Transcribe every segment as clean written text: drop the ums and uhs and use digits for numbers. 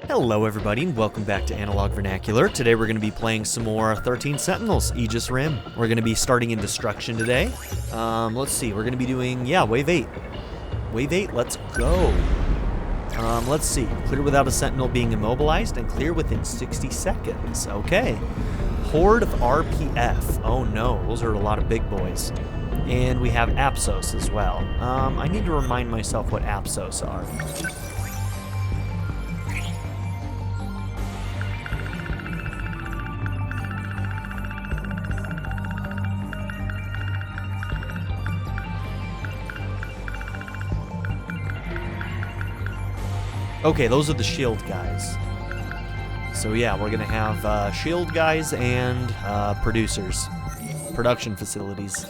Hello everybody and welcome back to Analog Vernacular. Today we're going to be playing some more 13 Sentinels, Aegis Rim. We're going to be starting in Destruction today. Let's see, we're going to be doing, Wave 8. Wave 8, let's go. Let's see, clear without a Sentinel being immobilized and clear within 60 seconds. Okay. Horde of RPF. Oh no, those are a lot of big boys. And we have Apsos as well. I need to remind myself what Apsos are. Okay, those are the shield guys. So yeah, we're gonna have shield guys and producers. Production facilities.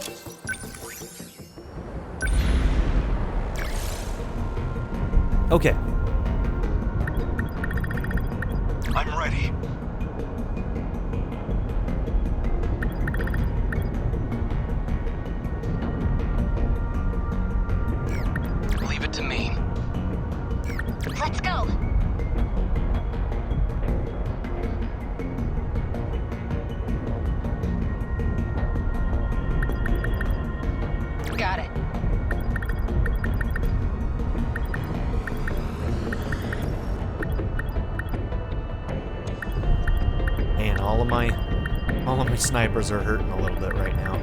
Okay. I'm ready. Leave it to me. Let's go! Got it. Man, all of my snipers are hurting a little bit right now.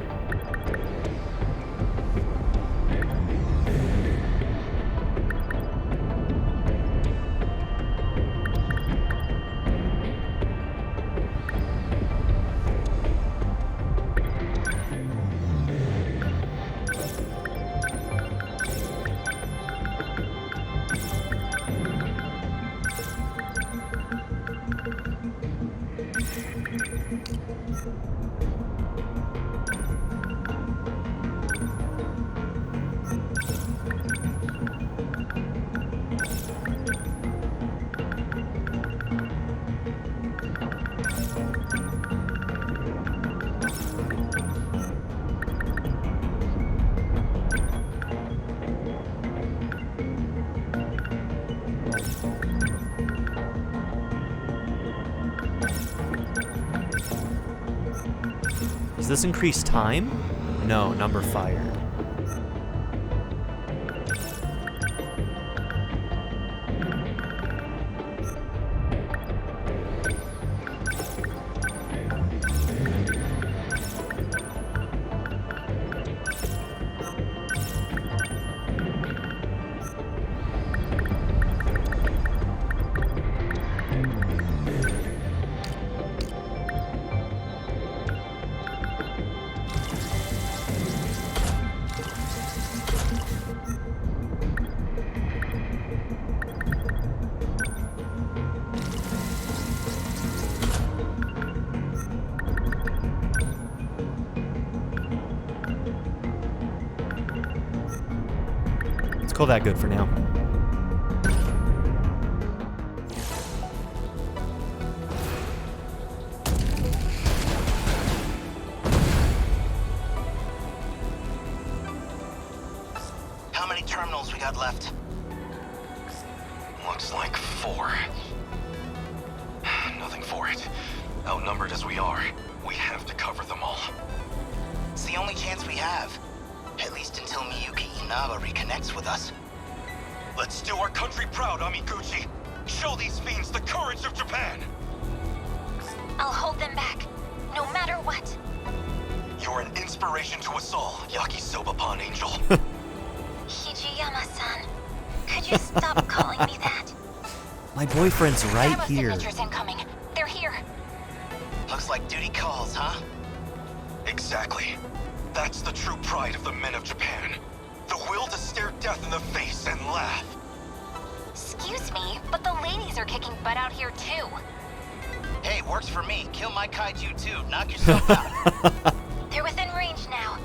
Does this increase time? No, number fired. Call that good for now. How many terminals we got left? Looks like 4. Nothing for it. Outnumbered as we are, we have to cover them all. It's the only chance we have. At least until Miyuki reconnects with us. Let's do our country proud, Amiguchi. Show these fiends the courage of Japan. I'll hold them back, no matter what. You're an inspiration to us all, Yakisoba Pon Angel. Hijiyama-san, could you stop calling me that? My boyfriend's right Ammo here. signatures incoming. They're here. Looks like duty calls, huh? Exactly. That's the true pride of the men of Japan. The will to stare death in the face and laugh. Excuse me, but the ladies are kicking butt out here too. Hey, works for me. Kill my kaiju too. Knock yourself out. They're within range now.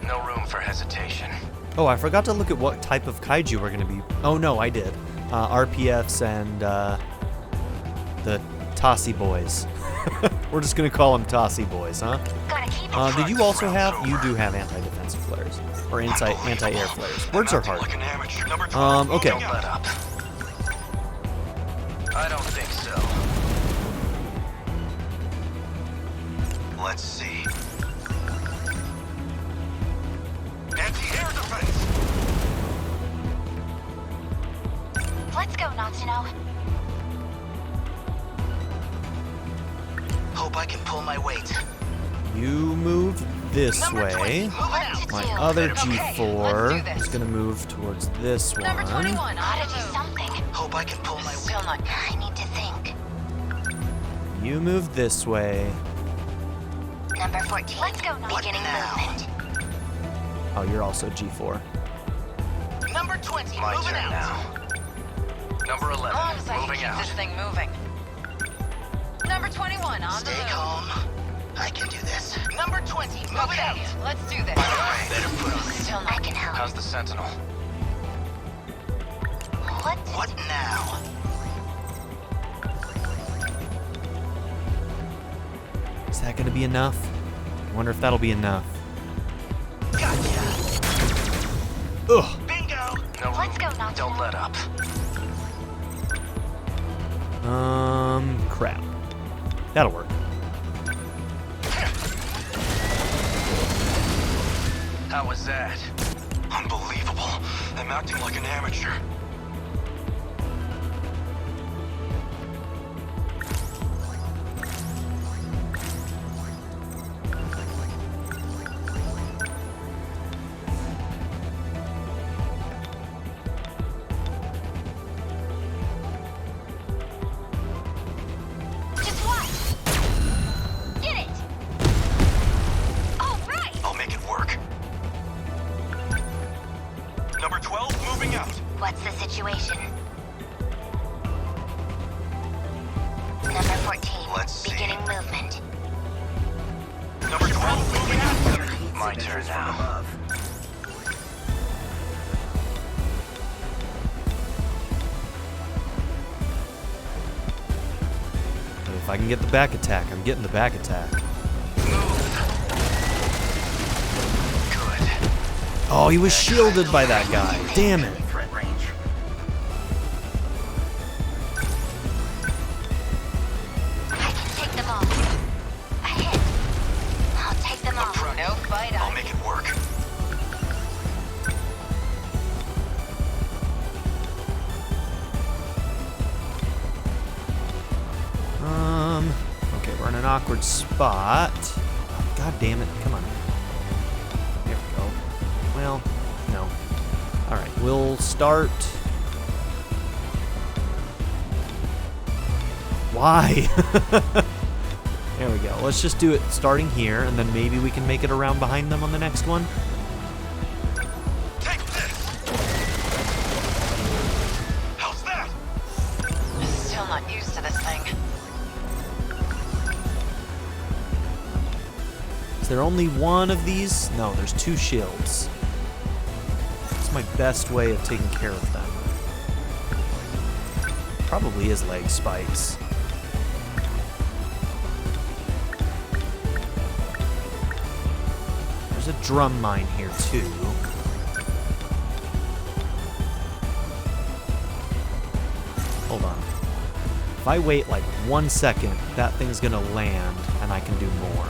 No room for hesitation. Oh, I forgot to look at what type of kaiju we're going to be. Oh, no, I did. RPFs and the Tossie boys. We're just going to call them Tossie boys, huh? Gotta keep Did you also have? You do have anti-defensive flares or anti-air flares. Words are hard. Okay. Don't let up. I don't think so. Let's see. Anti-air defense. Let's go, Natsuno. Hope I can pull my weight. You move this Number 20, way. moving out. My Okay, other let's do G4 this. is gonna move towards this Number one. 21, gotta do something. Hope I can pull my Still weight. not. I need to think. You move this way. Number 14. Let's go, Natsuno. Beginning now? movement. Oh, you're also G4. Number 20, My moving turn out. now. Number 11, Long as I can moving keep out. this thing moving. Number 21, on the Stay move. calm. I can do this. Number 20, moving Okay, out. let's do this. Better put on. Still not. I can help. How's the Sentinel? What now? Is that gonna be enough? I wonder if that'll be enough. Gotcha. Ugh. Bingo. No Let's go, Natsuno. Don't let up. Crap. That'll work. How was that? Unbelievable. I'm acting like an amateur. Just watch. Get it. All right. I'll make it work. Number 12, moving out. What's the situation? Number 14. Let's see. Beginning movement. Number 12, moving out. My turn now. If I can get the back attack, I'm getting the back attack. Good. Oh, he was shielded by that guy. Damn it. Threat range. I can take them all. A hit. I'll take them all. front. No fight. I'll make it work. Okay, we're in an awkward spot. God damn it, come on. There we go. Well, no. Alright, we'll start... Why? There we go. Let's just do it starting here, and then maybe we can make it around behind them on the next one. Take this. How's that? Still not used to this thing. Is there only one of these? No, there's two shields. It's my best way of taking care of them. Probably is leg spikes. There's a drum mine here too. Hold on. If I wait like 1 second, that thing's gonna land and I can do more.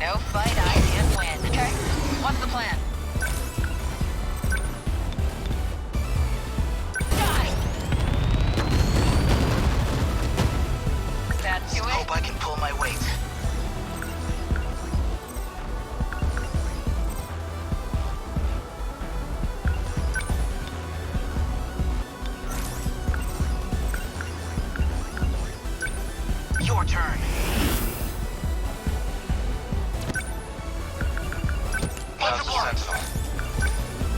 No fight, I can't win. Okay, what's the plan? Die! That do it? Hope I can pull my weight. Your turn. How's the Sentinel?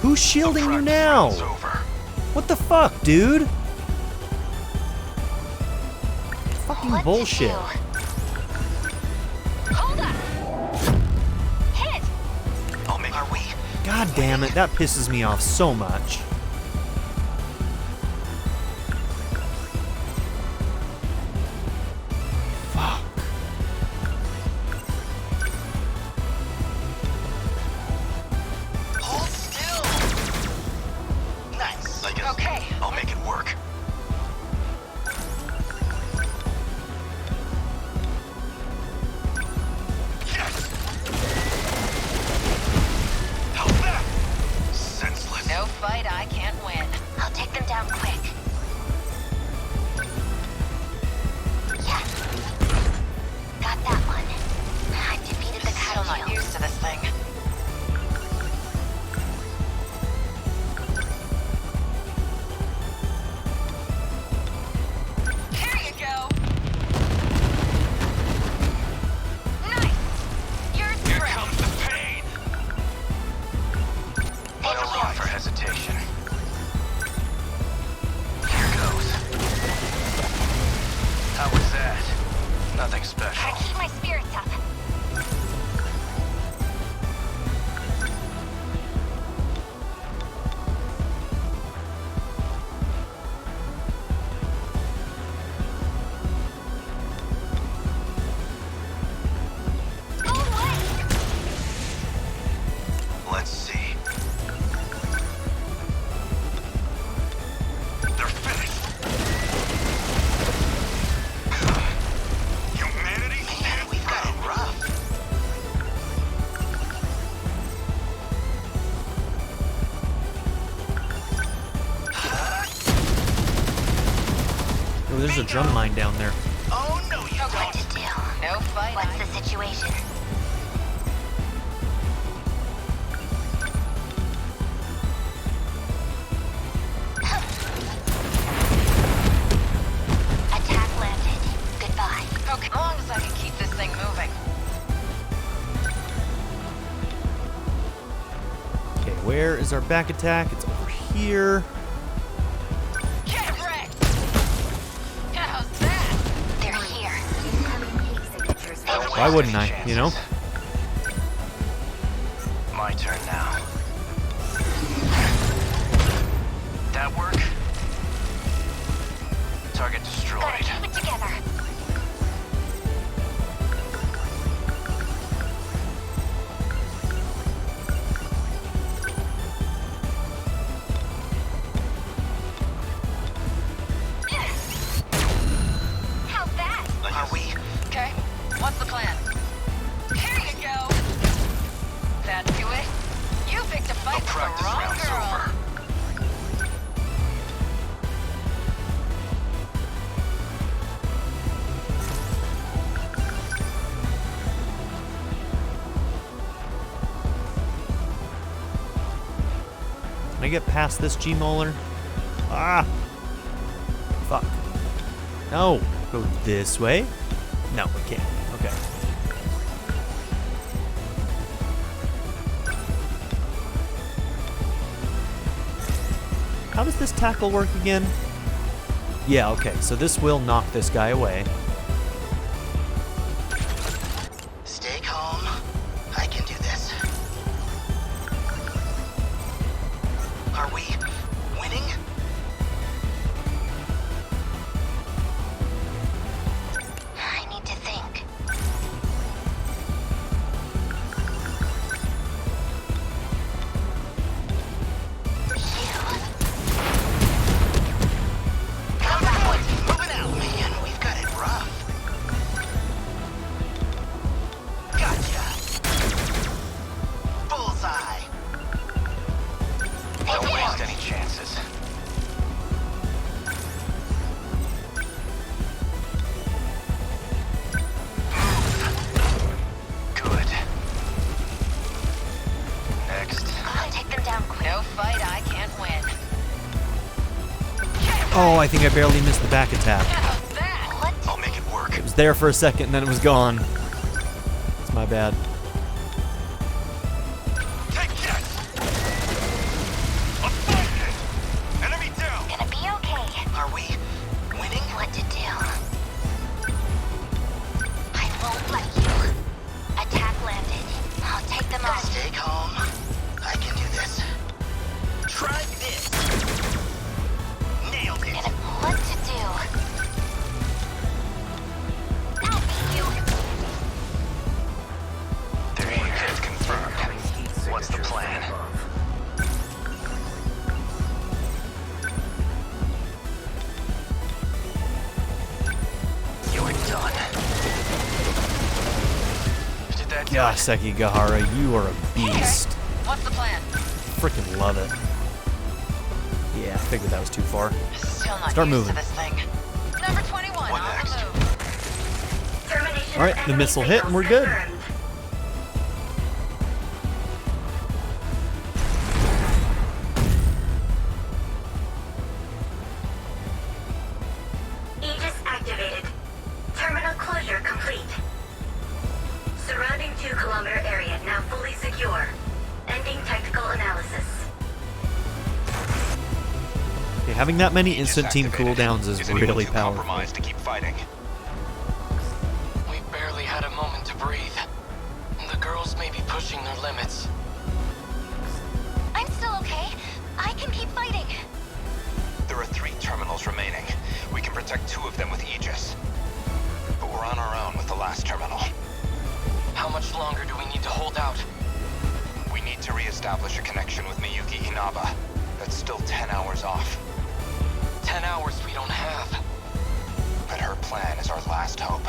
Who's shielding you Practice now? round's over. What the fuck, dude? Fucking What to bullshit. do? Hold up! Hit! I'll make. Are we God damn it, that pisses me off so much. Fuck. Hold still. Nice. I guess Okay. I'll make it work. Yes! How's that? Senseless. No fight I can't win. I'll take them down quick. Yeah. Got that one. I've defeated the kaiju. Still not used to this thing. Here you go. Nice. Yours Here direct. comes the pain. No room for hesitation. Here goes. How was that? Nothing special. Gotta keep my spirits up. Go away. Let's see. They're finished. Humanity? Man, we've got it rough. Oh, there's a drum mine down there. Oh, no, you What don't. to do? No fight. What's the situation? Attack landed. Goodbye. Okay, as long as I can keep this thing moving. Okay, where is our back attack? It's over here. Get wrecked! How's that? They're here. Why wouldn't I, you know? My turn now. That work? Target Gotta destroyed. keep it together. How's that? Are we? Okay, what's the plan? Here you go. That do it? You picked a The fight with the practice wrong round's girl. over. Can I get past this G-Molar? Ah! Fuck. No! Go this way? No, we can't. Okay. How does this tackle work again? Yeah, okay, so this will knock this guy away. Stay calm. I can do this. Are we winning? I need to think. Come on, moving out, man. We've got it rough. Gotcha. Bullseye. Don't waste any chances. Good. Next. I'll take them down quick. No fight I can't win. Oh, I think I barely missed the back attack. How's that? What? I'll make it work. It was there for a second and then it was gone. It's my bad. Take that! I'm fighting it! Enemy down! Gonna be okay. Are we winning? What to do? I won't let you. Attack landed. I'll take them off. Stay calm. I can do Gosh, Sekigahara, you are a beast. What's the plan? Freaking love it. Yeah, I figured that was too far. Still not Start used moving. to this thing. Number 21 What on next? the move. Termination All right, of the enemy missile hit and we're signals good. confirmed. Aegis activated. Terminal closure complete. Surrounding 2-kilometer area now fully secure. Ending tactical analysis. Okay, having that many instant team Activated. cooldowns is anyone really too powerful. compromised to keep fighting? We barely had a moment to breathe. The girls may be pushing their limits. I'm still okay. I can keep fighting. There are 3 terminals remaining. We can protect 2 of them with Aegis. But we're on our own with the last terminal. How much longer do we need to hold out? We need to re-establish a connection with Miyuki Inaba. That's still 10 hours off. 10 hours we don't have. But her plan is our last hope.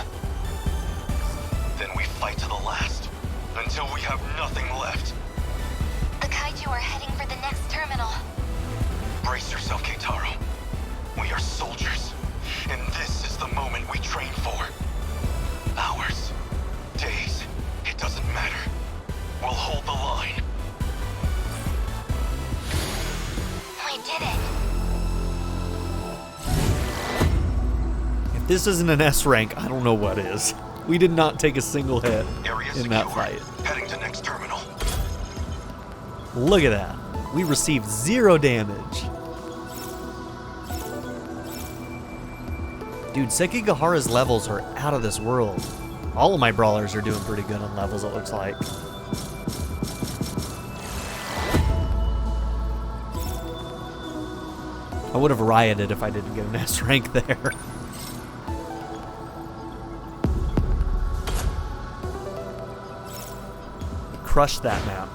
Then we fight to the last. Until we have nothing left. The kaiju are heading for the next terminal. Brace yourself, Keitaro. We are soldiers. And this is the moment we train for. Hours. Days. It doesn't matter. We'll hold the line. We did it. If this isn't an S rank, I don't know what is. We did not take a single hit Area in secure. that fight. Heading to next terminal. Look at that. We received 0 damage. Dude, Sekigahara's levels are out of this world. All of my brawlers are doing pretty good on levels, it looks like. I would have rioted if I didn't get an S rank there. Crush that map.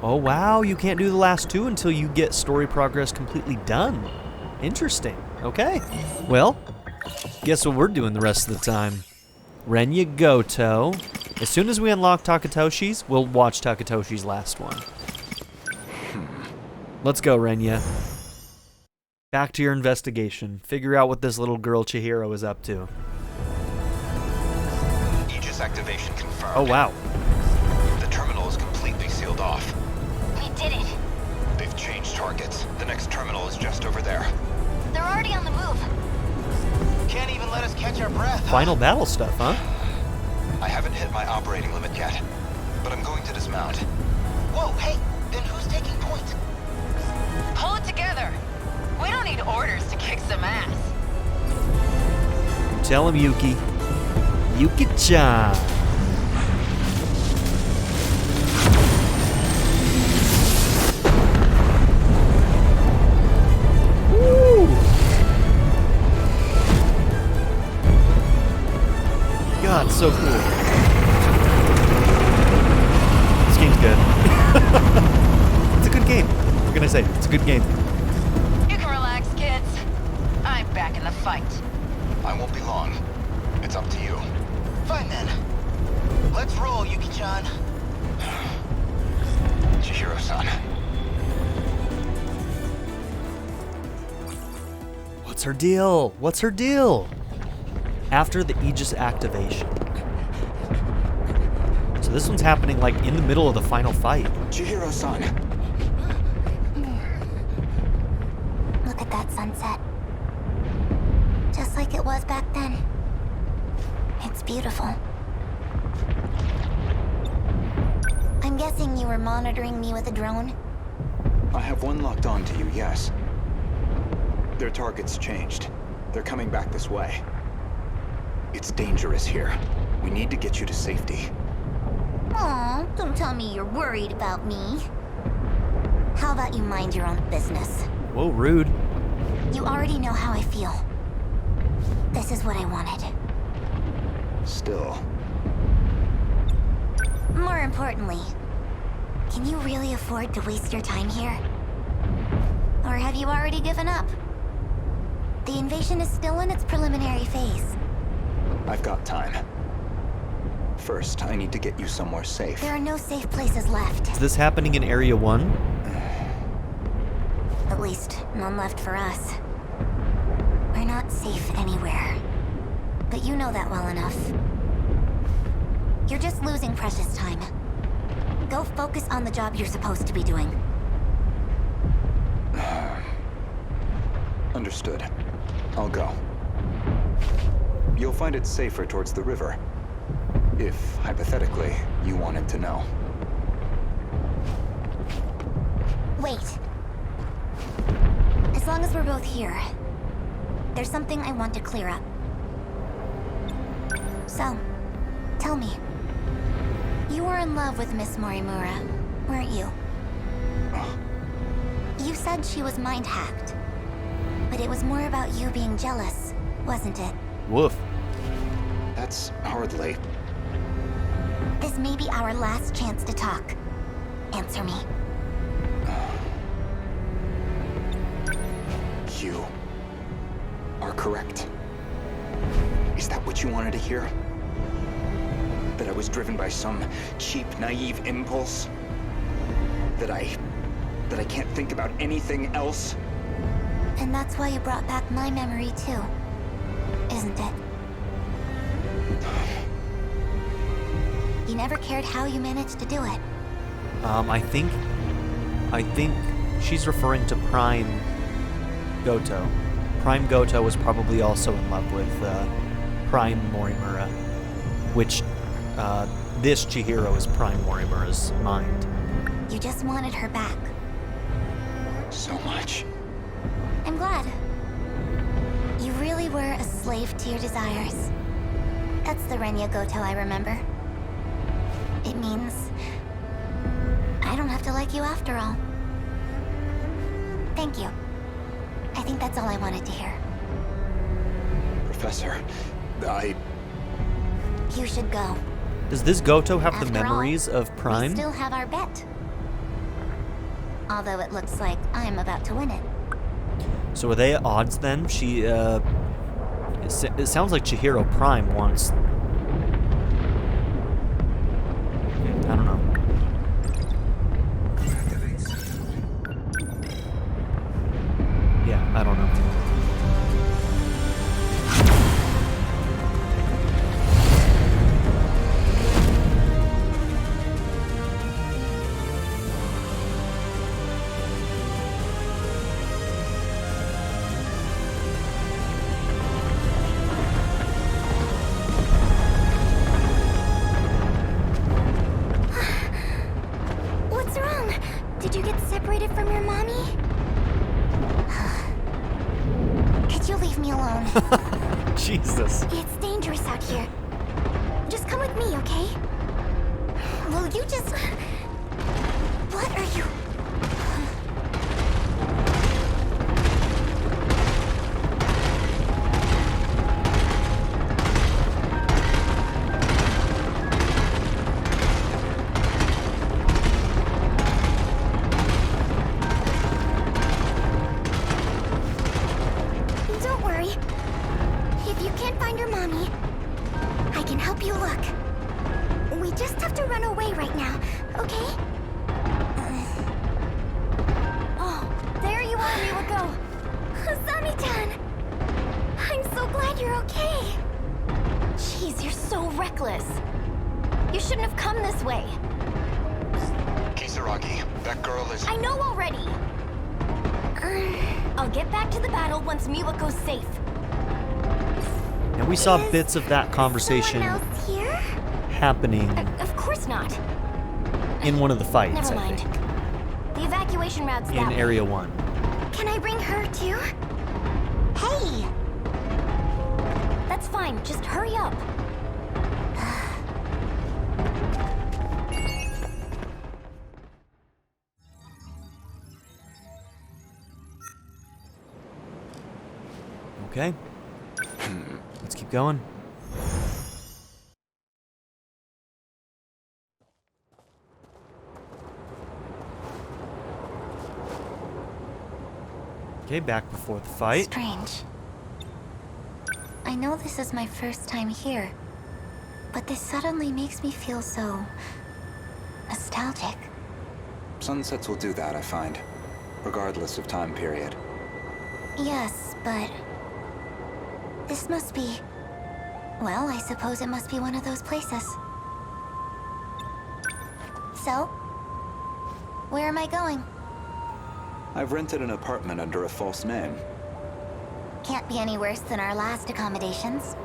Oh wow, you can't do the last 2 until you get story progress completely done. Interesting. Okay. Well, guess what we're doing the rest of the time? Renya Gouto. As soon as we unlock Takatoshi's, we'll watch Takatoshi's last one. Let's go, Renya. Back to your investigation. Figure out what this little girl Chihiro is up to. Aegis activation confirmed. Oh wow. The terminal is completely sealed off. We did it. They've changed targets. The next terminal is just over there. They're already on the move. Can't even let us catch our breath. Final battle stuff, huh? I haven't hit my operating limit yet, but I'm going to dismount. Whoa, hey, then who's taking point? Pull it together. We don't need orders to kick some ass. Tell him, Yuki. Yuki-chan. Woo! God, so cool. This game's good. It's a good game. What can I say? It's a good game. You can relax, kids. I'm back in the fight. I won't be long. It's up to you. Fine then. Let's roll, Yuki-chan. Chihiro-san. What's her deal? What's her deal? After the Aegis activation. So this one's happening like in the middle of the final fight. Chihiro-san. Look at that sunset. Just like it was back then. It's beautiful. I'm guessing you were monitoring me with a drone? I have one locked on to you, yes. Their target's changed. They're coming back this way. It's dangerous here. We need to get you to safety. Aw, don't tell me you're worried about me. How about you mind your own business? Whoa, rude. You already know how I feel. This is what I wanted. Still. More importantly, can you really afford to waste your time here? Or have you already given up? The invasion is still in its preliminary phase. I've got time. First, I need to get you somewhere safe. There are no safe places left. Is this happening in Area 1? At least, none left for us. We're not safe anywhere. But you know that well enough. You're just losing precious time. Go focus on the job you're supposed to be doing. Understood. I'll go. You'll find it safer towards the river. If, hypothetically, you wanted to know. Wait. As long as we're both here, there's something I want to clear up. So, tell me. You were in love with Miss Morimura, weren't you? You said she was mind-hacked. But it was more about you being jealous, wasn't it? Woof. That's hardly... This may be our last chance to talk. Answer me. You are correct. Is that what you wanted to hear? That I was driven by some cheap, naive impulse? That I can't think about anything else? And that's why you brought back my memory too, isn't it? You never cared how you managed to do it. I think she's referring to Prime Gouto. Prime Gouto was probably also in love with Prime Morimura, which this Chihiro is Prime Morimura's mind. You just wanted her back. So much. I'm glad. You really were a slave to your desires. That's the Renya Gouto I remember. It means I don't have to like you after all. Thank you. I think that's all I wanted to hear. Professor, You should go. Does this Gouto have the After memories all, of Prime? We still have our bet. Although it looks like I'm about to win it. So are they at odds then? It sounds like Chihiro Prime wants... I don't know. Yeah, I don't know. What's wrong? Did you get separated from your mommy? Could you leave me alone? Jesus. It's dangerous out here. Just come with me, okay? Will you just... What are you... Don't worry. If you can't find your mommy, I can help you look. We just have to run away right now, okay? Oh, there you are, Miwako. Asami-chan! I'm so glad you're okay. Jeez, you're so reckless. You shouldn't have come this way. Kisaragi, that girl is... I know already. I'll get back to the battle once Miwako's safe. And we saw Is bits of that conversation Someone else here? happening Of course not. in one of the fights, Never I mind. think. The evacuation route's In that way. Area 1. Can I bring her too? Hey! That's fine, just hurry up. Okay. Let's keep going. Okay, back before the fight. Strange. I know this is my first time here, but this suddenly makes me feel so nostalgic. Sunsets will do that, I find, regardless of time period. Yes, but this must be... Well, I suppose it must be one of those places. So, where am I going? I've rented an apartment under a false name. Can't be any worse than our last accommodations.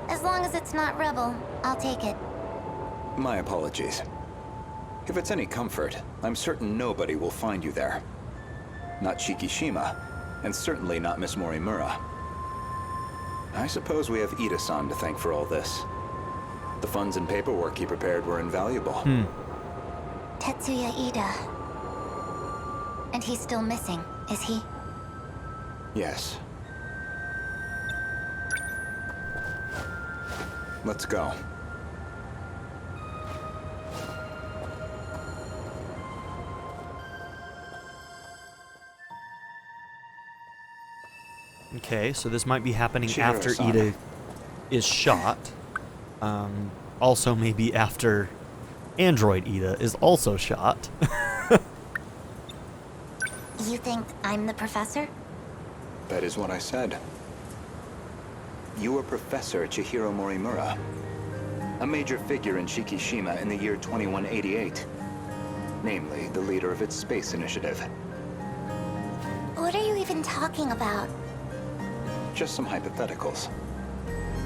As long as it's not Rebel, I'll take it. My apologies. If it's any comfort, I'm certain nobody will find you there. Not Shikishima, and certainly not Miss Morimura. I suppose we have Ida-san to thank for all this. The funds and paperwork he prepared were invaluable. Tetsuya Ida. And he's still missing, is he? Yes. Let's go. Okay, so this might be happening Chihiro-san. after Ida is shot. Also maybe after Android Ida is also shot. You think I'm the professor? That is what I said. You are Professor Chihiro Morimura, a major figure in Shikishima in the year 2188. Namely, the leader of its space initiative. What are you even talking about? Just some hypotheticals.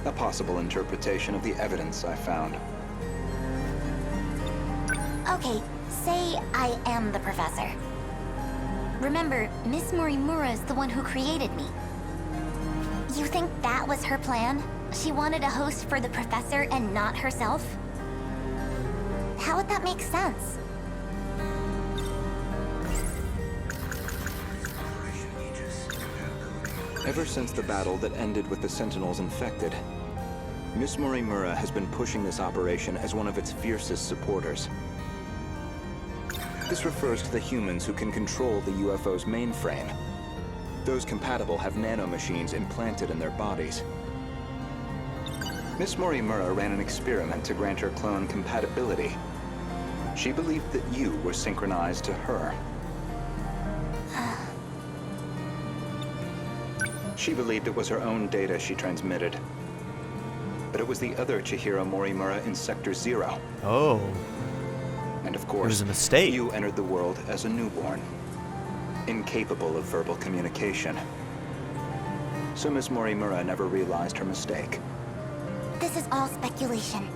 A possible interpretation of the evidence I found. Okay, say I am the professor. Remember, Miss Morimura is the one who created me. You think that was her plan? She wanted a host for the professor and not herself? How would that make sense? Ever since the battle that ended with the Sentinels infected, Miss Morimura has been pushing this operation as one of its fiercest supporters. This refers to the humans who can control the UFO's mainframe. Those compatible have nanomachines implanted in their bodies. Miss Morimura ran an experiment to grant her clone compatibility. She believed that you were synchronized to her. She believed it was her own data she transmitted. But it was the other Chihiro Morimura in Sector 0. Oh. And of It course, was a mistake. you entered the world as a newborn, incapable of verbal communication. So Miss Morimura never realized her mistake. This is all speculation.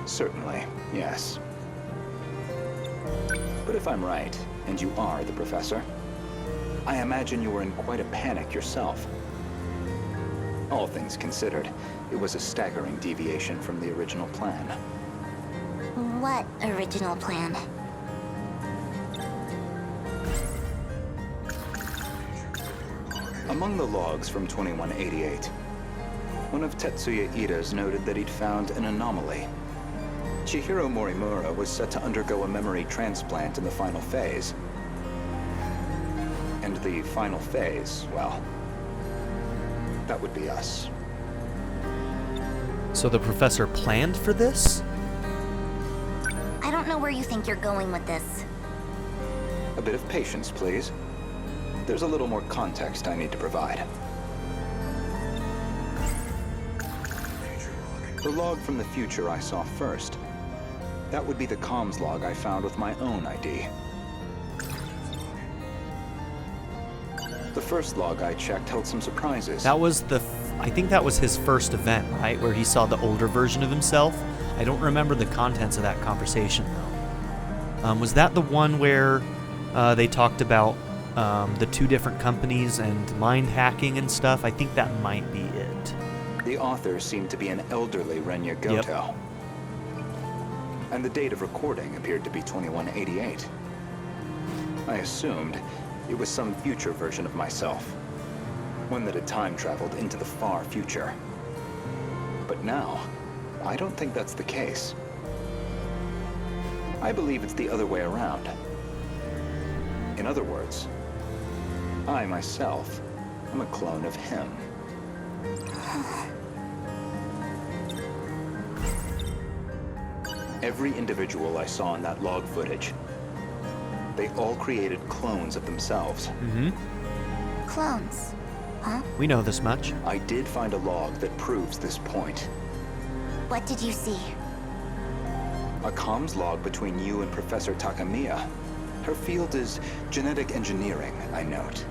Certainly, yes. But if I'm right, and you are the professor, I imagine you were in quite a panic yourself. All things considered, it was a staggering deviation from the original plan. What original plan? Among the logs from 2188, one of Tetsuya Ida's noted that he'd found an anomaly. Chihiro Morimura was set to undergo a memory transplant in the final phase. And the final phase, well, that would be us. So the professor planned for this? I don't know where you think you're going with this. A bit of patience, please. There's a little more context I need to provide. The log from the future I saw first. That would be the comms log I found with my own ID. The first log I checked held some surprises. That was I think that was his first event, right? Where he saw the older version of himself. I don't remember the contents of that conversation, though. Was that the one where they talked about the two different companies and mind hacking and stuff? I think that might be it. The author seemed to be an elderly Renya Gouto. Yep. And the date of recording appeared to be 2188. I assumed it was some future version of myself. One that had time traveled into the far future. But now, I don't think that's the case. I believe it's the other way around. In other words, I myself am a clone of him. Every individual I saw in that log footage, they all created clones of themselves. Clones, huh? We know this much. I did find a log that proves this point. What did you see? A comms log between you and Professor Takamiya. Her field is genetic engineering, I note.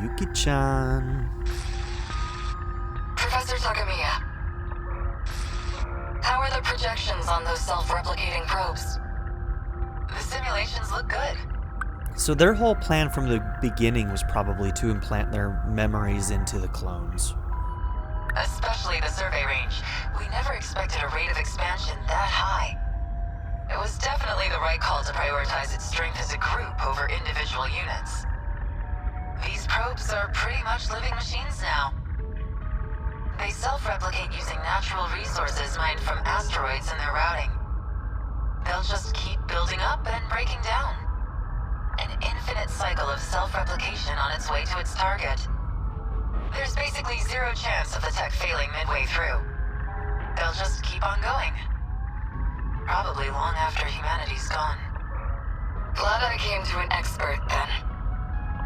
Yuki-chan. Professor Takamiya. How are the projections on those self-replicating probes? The simulations look good. So their whole plan from the beginning was probably to implant their memories into the clones. Especially the survey range. We never expected a rate of expansion that high. It was definitely the right call to prioritize its strength as a group over individual units. These probes are pretty much living machines now. They self-replicate using natural resources mined from asteroids in their routing. They'll just keep building up and breaking down. An infinite cycle of self-replication on its way to its target. There's basically zero chance of the tech failing midway through. They'll just keep on going. Probably long after humanity's gone. Glad I came to an expert then.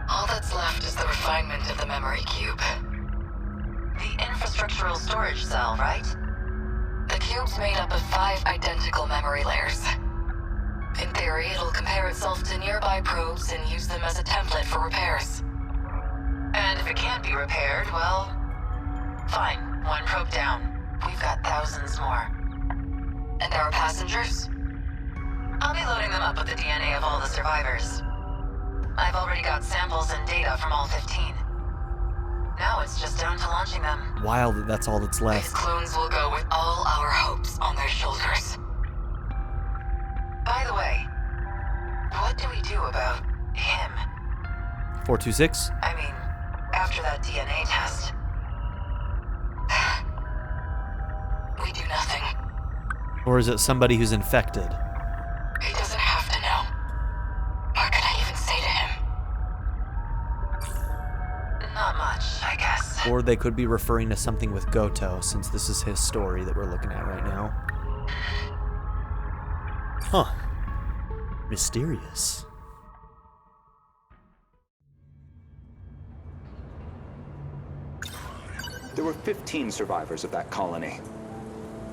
All that's left is the refinement of the memory cube. The infrastructural storage cell, right? The cube's made up of 5 identical memory layers. In theory, it'll compare itself to nearby probes and use them as a template for repairs. And if it can't be repaired, well, fine, 1 probe down. We've got thousands more. And our passengers? I'll be loading them up with the DNA of all the survivors. I've already got samples and data from all 15. Now it's just down to launching them. Wild that that's all that's These left. clones will go with all our hopes on their shoulders. By the way, what do we do about him? 426. I mean, after that DNA test. We do nothing. Or is it somebody who's infected? He doesn't have to know. What could I even say to him? Not much, I guess. Or they could be referring to something with Gouto, since this is his story that we're looking at right now. Huh. Mysterious. There were 15 survivors of that colony,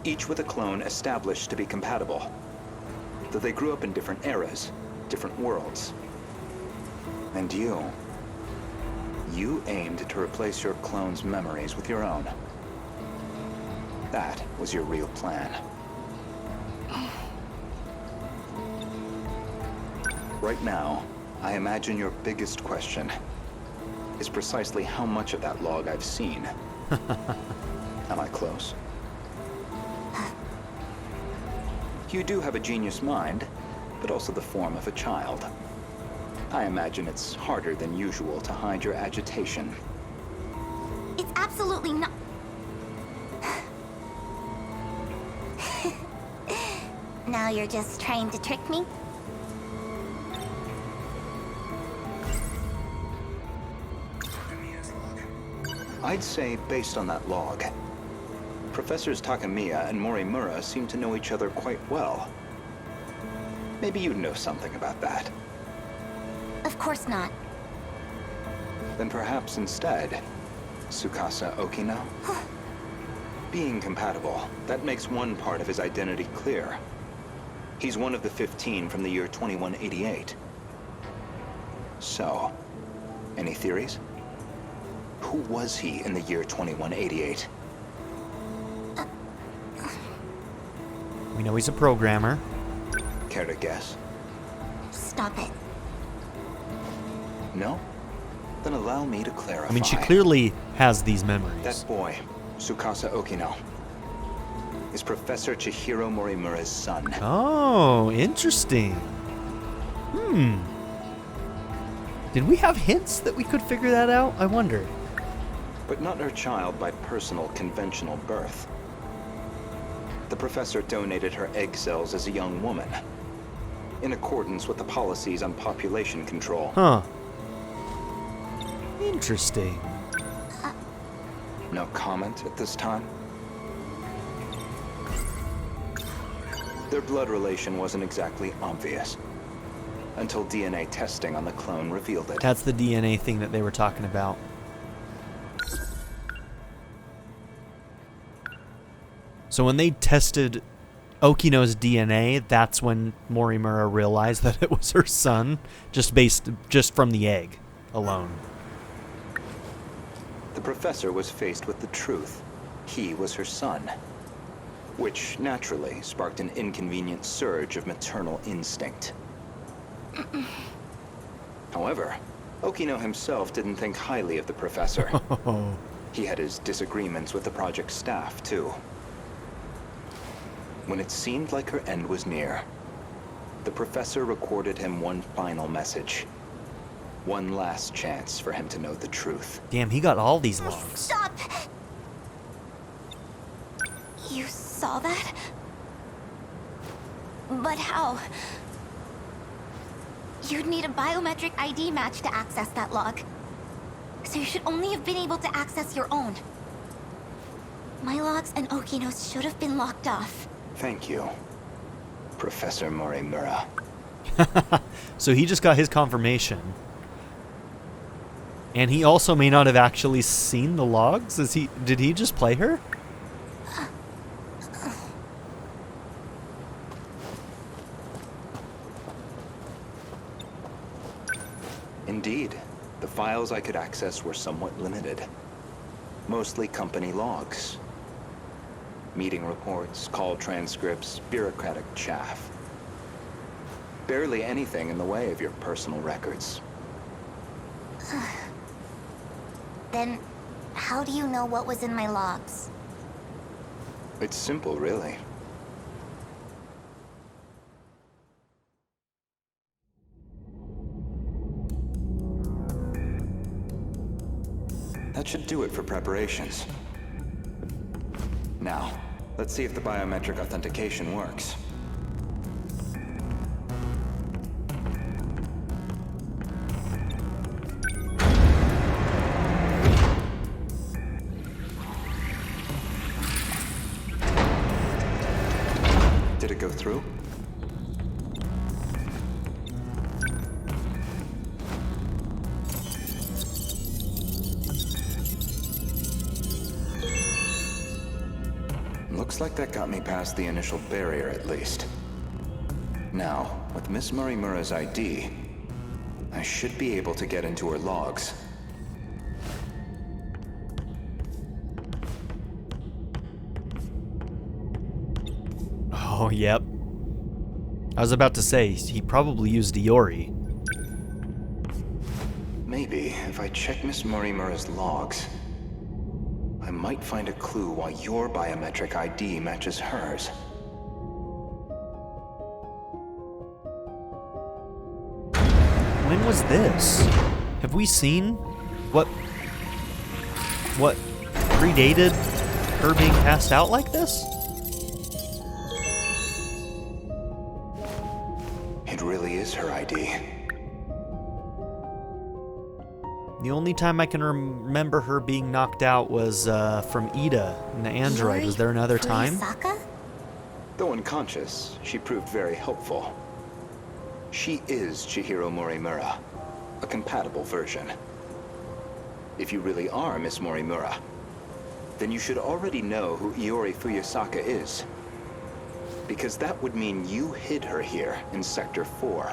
each with a clone established to be compatible, though they grew up in different eras, different worlds. And you aimed to replace your clone's memories with your own. That was your real plan. Right now, I imagine your biggest question is precisely how much of that log I've seen. Am I close? You do have a genius mind, but also the form of a child. I imagine it's harder than usual to hide your agitation. It's absolutely not. Now you're just trying to trick me? I'd say, based on that log, Professors Takamiya and Morimura seem to know each other quite well. Maybe you know something about that. Of course not. Then perhaps instead, Tsukasa Okino? Being compatible, that makes one part of his identity clear. He's one of the 15 from the year 2188. So, any theories? Who was he in the year 2188? We know he's a programmer. Care to guess? Stop it. No? Then allow me to clarify. I mean, she clearly has these memories. That boy, Tsukasa Okino, is Professor Chihiro Morimura's son. Oh, interesting. Did we have hints that we could figure that out? I wonder. but not her child by personal conventional birth. The professor donated her egg cells as a young woman, in accordance with the policies on population control. Huh. Interesting. No comment at this time? Their blood relation wasn't exactly obvious, until DNA testing on the clone revealed it. That's the DNA thing that they were talking about. So when they tested Okino's DNA, that's when Morimura realized that it was her son, just from the egg alone. The professor was faced with the truth. He was her son, which naturally sparked an inconvenient surge of maternal instinct. However, Okino himself didn't think highly of the professor. He had his disagreements with the project staff, too. When it seemed like her end was near, the professor recorded him one final message. One last chance for him to know the truth. Damn, he got all these logs. Stop! You saw that? But how? You'd need a biometric ID match to access that log. So you should only have been able to access your own. My logs and Okino's should have been locked off. Thank you, Professor Morimura. So he just got his confirmation. And he also may not have actually seen the logs. Did he just play her? Indeed, the files I could access were somewhat limited. Mostly company logs. Meeting reports, call transcripts, bureaucratic chaff. Barely anything in the way of your personal records. Then, how do you know what was in my logs? It's simple, really. That should do it for preparations. Now, let's see if the biometric authentication works. Did it go through? Looks like that got me past the initial barrier, at least. Now, with Miss Morimura's ID, I should be able to get into her logs. Oh, yep. I was about to say, he probably used Iori. Maybe, if I check Miss Morimura's logs, I might find a clue why your biometric ID matches hers. When was this? Have we seen what predated her being passed out like this? It really is her ID. The only time I can remember her being knocked out was from Ida in the android. Was there another time? Fuyusaka? Though unconscious, she proved very helpful. She is Chihiro Morimura, a compatible version. If you really are Miss Morimura, then you should already know who Iori Fuyusaka is. Because that would mean you hid her here in Sector 4.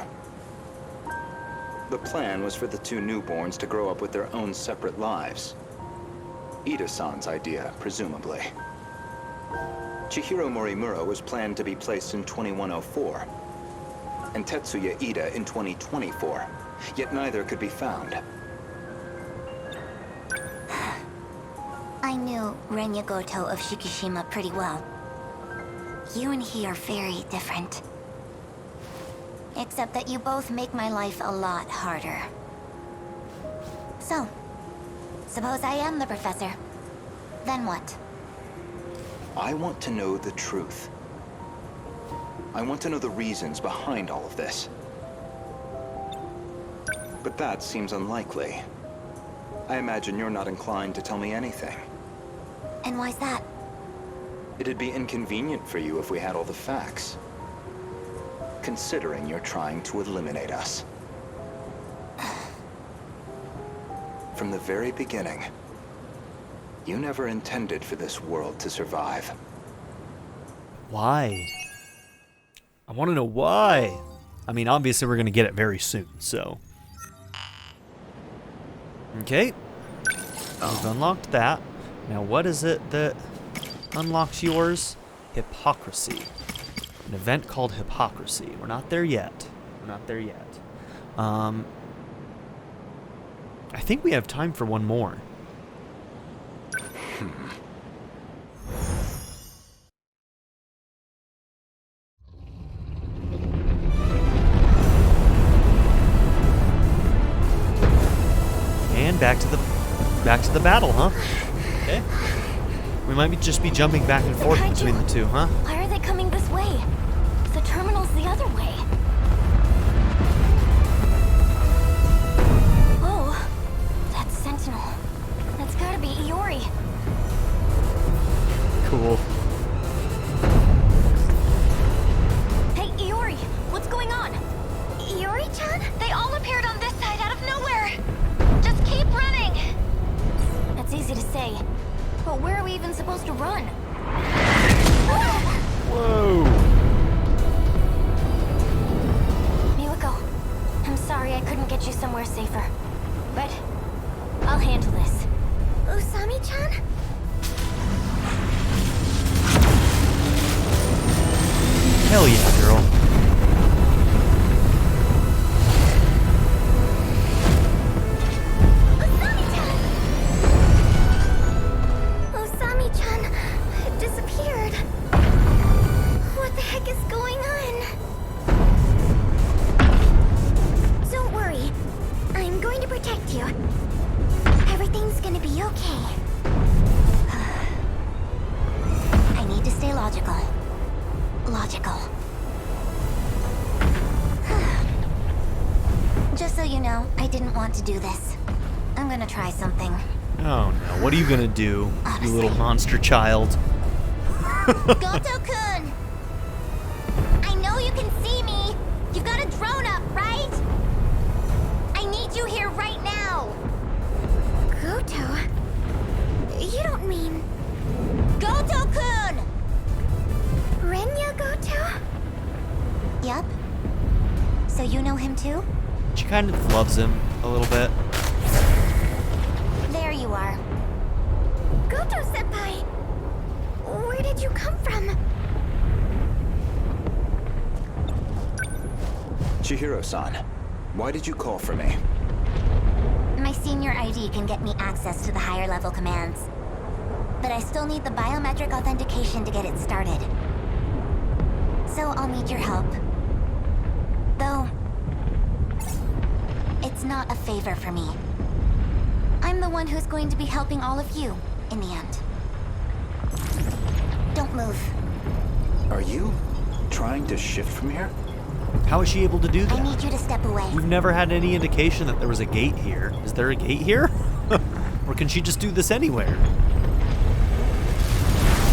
The plan was for the two newborns to grow up with their own separate lives. Ida-san's idea, presumably. Chihiro Morimura was planned to be placed in 2104, and Tetsuya Ida in 2024, yet neither could be found. I knew Renya Gouto of Shikishima pretty well. You and he are very different. Except that you both make my life a lot harder. So, Suppose I am the professor. Then what? I want to know the truth. I want to know the reasons behind all of this. But that seems unlikely. I imagine you're not inclined to tell me anything. And why's that? It'd be inconvenient for you if we had all the facts. Considering you're trying to eliminate us. From the very beginning, you never intended for this world to survive. Why? I want to know why. I mean, obviously we're going to get it very soon, so. Okay. We've unlocked that. Now what is it that unlocks yours? Hypocrisy. An event called Hypocrisy. We're not there yet. We're not there yet. I think we have time for one more. And back to the battle, huh? Okay. We might just be jumping back and forth between the two, huh? Why are they coming this way? The terminal's the other way. Oh, that's Sentinel. That's gotta be Iori. Cool. Hey, Iori, what's going on? Iori-chan? They all appeared on this side out of nowhere. Just keep running. That's easy to say, but where are we even supposed to run? Whoa. Miwako, I'm sorry I couldn't get you somewhere safer, but I'll handle this. Usami-chan? Hell yeah, girl. Usami-chan disappeared. What the heck is going on? Don't worry. I'm going to protect you. Everything's gonna be okay. I need to stay logical. Logical. Just so you know, I didn't want to do this. I'm gonna try something. Oh no, what are you gonna do, you little monster child? Gouto-kun! I know you can see me! You've got a drone up, right? I need you here right now! Gouto? You don't mean... Gouto-kun! Renya Gouto? Yep. So you know him too? She kind of loves him a little bit. There you are. Gouto-senpai! Where did you come from? Chihiro-san, why did you call for me? My senior ID can get me access to the higher level commands. But I still need the biometric authentication to get it started. So I'll need your help. Though, it's not a favor for me. I'm the one who's going to be helping all of you, in the end. Don't move. Are you trying to shift from here? How is she able to do that? I need you to step away. We've never had any indication that there was a gate here. Is there a gate here? Or can she just do this anywhere?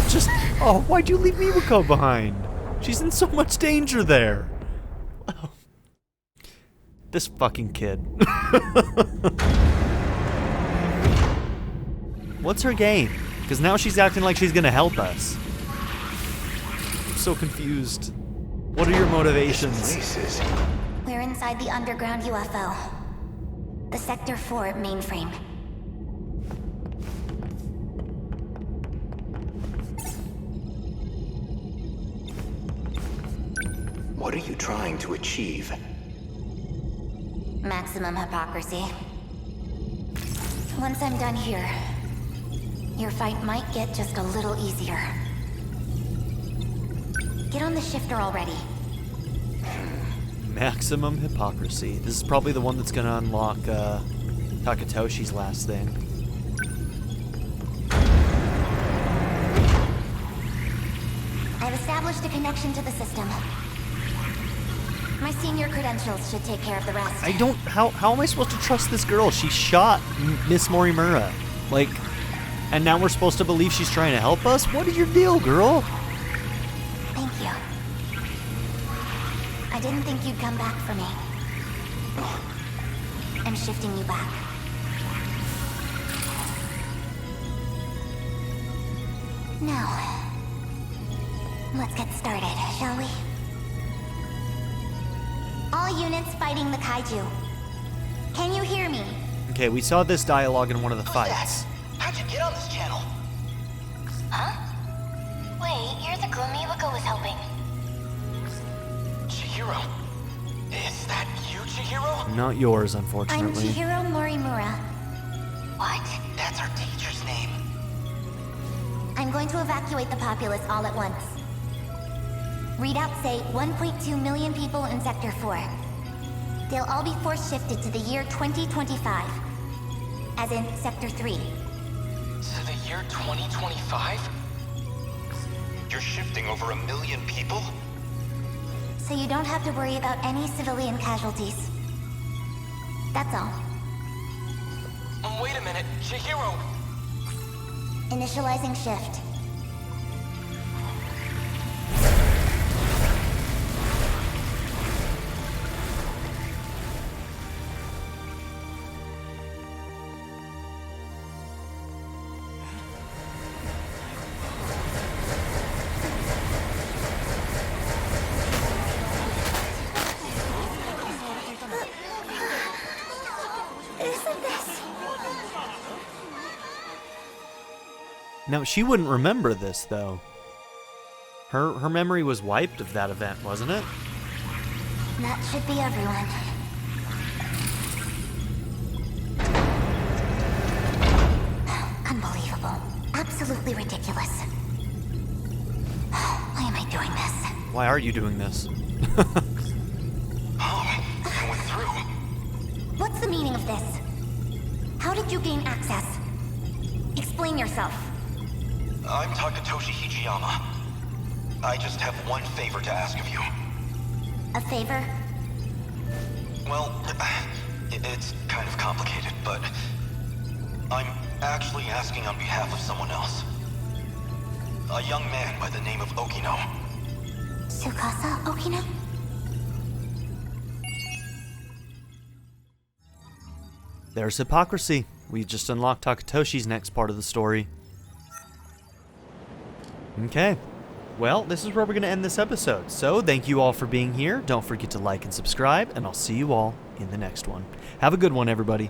Just, oh, why'd you leave Miwako behind? She's in so much danger there. This fucking kid. What's her game? Because now she's acting like she's gonna help us. I'm so confused. What are your motivations? We're inside the underground UFO. The Sector 4 mainframe. What are you trying to achieve? Maximum hypocrisy. Once I'm done here, your fight might get just a little easier. Get on the shifter already. Maximum hypocrisy. This is probably the one that's gonna unlock Takatoshi's last thing. established a connection to the system. My senior credentials should take care of the rest. I don't... How am I supposed to trust this girl? She shot Miss Morimura. Like, and now we're supposed to believe she's trying to help us? What is your deal, girl? Thank you. I didn't think you'd come back for me. I'm shifting you back. Now, let's get started, shall we? All units fighting the kaiju. Can you hear me? Okay, we saw this dialogue in one of the Who's fights. that? How'd you get on this channel? Huh? Wait, you're the Glumiwaka was helping. Chihiro. Is that you, Chihiro? Not yours, I'm unfortunately. Chihiro Morimura. What? That's our teacher's name. I'm going to evacuate the populace all at once. Readouts say 1.2 million people in Sector 4. They'll all be force shifted to the year 2025. As in Sector 3. To the year 2025? You're shifting over 1 million people? So you don't have to worry about any civilian casualties. That's all. Wait a minute, Chihiro! Initializing shift. Isn't this? Now, she wouldn't remember this, though. Her memory was wiped of that event, wasn't it? That should be everyone. Unbelievable. Absolutely ridiculous. Why am I doing this? Why are you doing this? Oh, you went through. What's the meaning of this? How did you gain access? Explain yourself. I'm Takatoshi Hijiyama. I just have one favor to ask of you. A favor? Well, it's kind of complicated, but I'm actually asking on behalf of someone else. A young man by the name of Okino. Tsukasa Okino? There's hypocrisy. We just unlocked Takatoshi's next part of the story. Okay. Well, this is where we're going to end this episode. So, thank you all for being here. Don't forget to like and subscribe, and I'll see you all in the next one. Have a good one, everybody.